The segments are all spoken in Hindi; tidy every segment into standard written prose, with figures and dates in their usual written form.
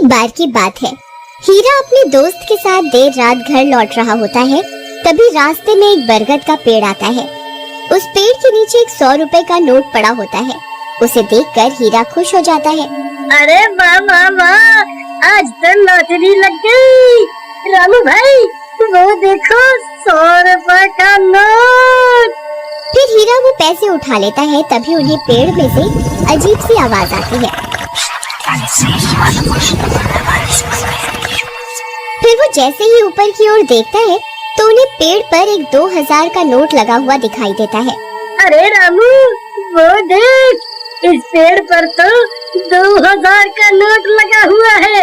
बार की बात है, हीरा अपने दोस्त के साथ देर रात घर लौट रहा होता है। तभी रास्ते में एक बरगद का पेड़ आता है। उस पेड़ के नीचे एक 100 रुपए का नोट पड़ा होता है। उसे देखकर हीरा खुश हो जाता है। अरे वाह वाह वाह, आज तो लॉटरी लग गई। रामू भाई वो देखो 100 रुपए का नोट। फिर हीरा वो पैसे उठा लेता है। तभी उन्हें पेड़ में से अजीब सी आवाज आती है। फिर वो जैसे ही ऊपर की ओर देखता है तो उन्हें पेड़ पर एक 2000 का नोट लगा हुआ दिखाई देता है। अरे रामू वो देख, इस पेड़ पर तो 2000 का नोट लगा हुआ है।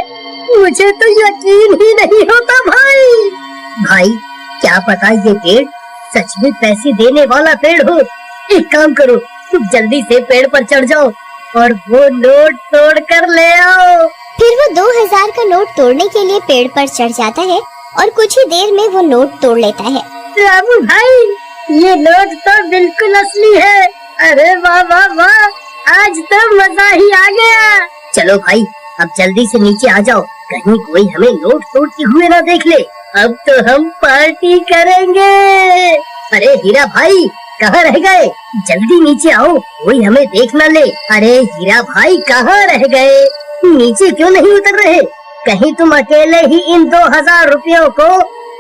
मुझे तो यकीन ही नहीं होता भाई। भाई क्या पता ये पेड़ सच में पैसे देने वाला पेड़ हो। एक काम करो, तुम जल्दी से पेड़ पर चढ़ जाओ और वो नोट तोड़ कर ले आओ। फिर वो 2000 का नोट तोड़ने के लिए पेड़ पर चढ़ जाता है और कुछ ही देर में वो नोट तोड़ लेता है। रामू भाई ये नोट तो बिल्कुल असली है। अरे वाह वाह वाह, आज तो मजा ही आ गया। चलो भाई अब जल्दी से नीचे आ जाओ, कहीं कोई हमें नोट तोड़ते हुए ना देख ले। अब तो हम पार्टी करेंगे। अरे हीरा भाई कहाँ रह गए? जल्दी नीचे आओ, कोई हमें देख न ले। अरे हीरा भाई कहाँ रह गए? नीचे क्यों नहीं उतर रहे? कहीं तुम अकेले ही इन 2000 रुपयों को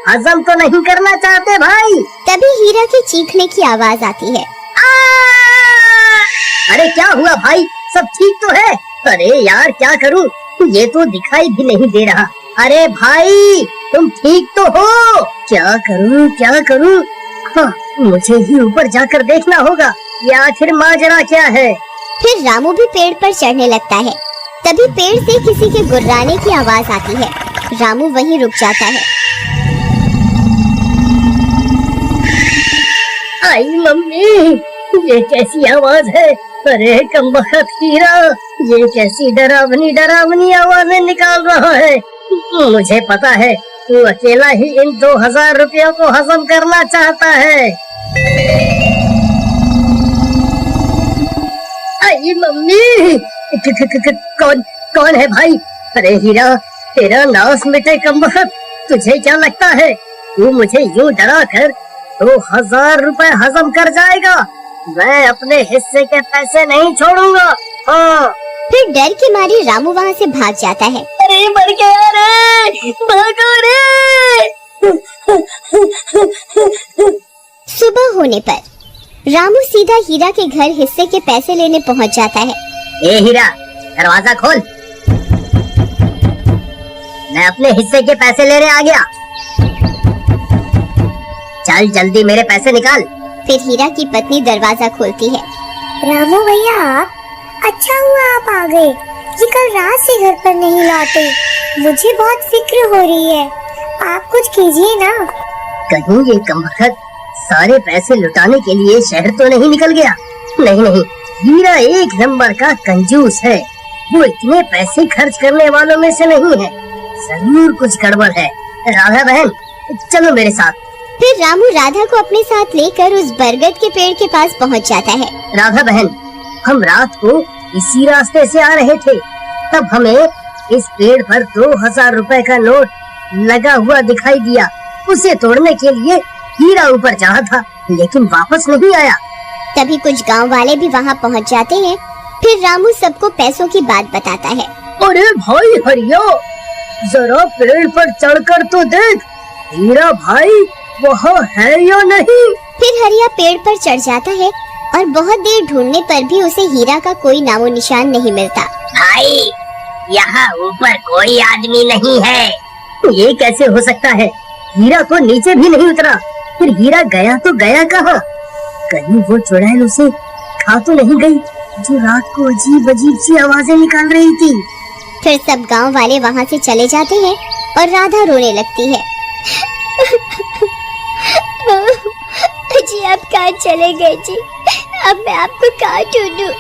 हजम तो नहीं करना चाहते भाई? तभी हीरा के चीखने की आवाज आती है। अरे क्या हुआ भाई, सब ठीक तो है? अरे यार क्या करूं, ये तो दिखाई भी नहीं दे रहा। अरे भाई तुम ठीक तो हो? क्या करूं? हाँ, मुझे ही ऊपर जाकर देखना होगा ये आखिर माजरा क्या है। फिर रामू भी पेड़ पर चढ़ने लगता है। तभी पेड़ से किसी के गुर्राने की आवाज आती है। रामू वहीं रुक जाता है। आई मम्मी, ये कैसी आवाज है? अरे कमबख्त हीरा, ये कैसी डरावनी आवाजें निकाल रहा है। मुझे पता है तू अकेला ही इन 2000 रुपयों को हजम करना चाहता है। आई मम्मी, कौन है भाई? अरे हीरा तेरा नाश मिटे कमबख्त, तुझे क्या लगता है तू मुझे यूं डरा कर 2000 रुपए हजम कर जाएगा? मैं अपने हिस्से के पैसे नहीं छोड़ूंगा। हाँ। फिर डर के मारे रामू वहाँ से भाग जाता है। अरे मर गया रे, भागो रे। सुबह होने पर रामू सीधा हीरा के घर हिस्से के पैसे लेने पहुँच जाता है। ए हीरा दरवाजा खोल, मैं अपने हिस्से के पैसे लेने आ गया। चल जल्दी मेरे पैसे निकाल। फिर हीरा की पत्नी दरवाजा खोलती है। रामू भैया आप, अच्छा हुआ आप आ गए। ये कल रात से घर पर नहीं लौटे, मुझे बहुत फिक्र हो रही है। आप कुछ कीजिए ना। कहीं ये कमबख्त सारे पैसे लुटाने के लिए शहर तो नहीं निकल गया? नहीं, हीरा एक नंबर का कंजूस है। वो इतने पैसे खर्च करने वालों में से नहीं है। जरूर कुछ गड़बड़ है। राधा बहन चलो मेरे साथ। फिर रामू राधा को अपने साथ लेकर उस बरगद के पेड़ के पास पहुंच जाता है। राधा बहन, हम रात को इसी रास्ते से आ रहे थे, तब हमें इस पेड़ पर 2000 रुपए का नोट लगा हुआ दिखाई दिया। उसे तोड़ने के लिए हीरा ऊपर चढ़ा था, लेकिन वापस नहीं आया। तभी कुछ गांव वाले भी वहां पहुंच जाते हैं। फिर रामू सबको पैसों की बात बताता है। अरे भाई हरिया, जरा पेड़ पर चढ़कर तो देख, हीरा भाई वहाँ है या नहीं? फिर हरिया पेड़ पर चढ़ जाता है और बहुत देर ढूंढने पर भी उसे हीरा का कोई नामो निशान नहीं मिलता। भाई यहाँ ऊपर कोई आदमी नहीं है। ये कैसे हो सकता है? हीरा तो नीचे भी नहीं उतरा। फिर हीरा गया तो गया कहाँ? कहीं वो चुड़ैल उसे खा तो नहीं गई जो रात को अजीब सी आवाजें निकाल रही थी? फिर सब गांव वाले वहाँ से चले जाते हैं और राधा रोने लगती है। जी आप कहाँ चले गए जी? अब मैं आपको कहाँ ढूंढूं?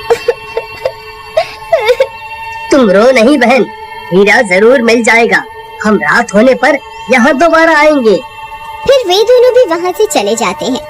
तुम रो नहीं बहन, हीरा जरूर मिल जाएगा। हम रात होने पर यहाँ दोबारा आएंगे। फिर वे दोनों भी वहाँ से चले जाते हैं।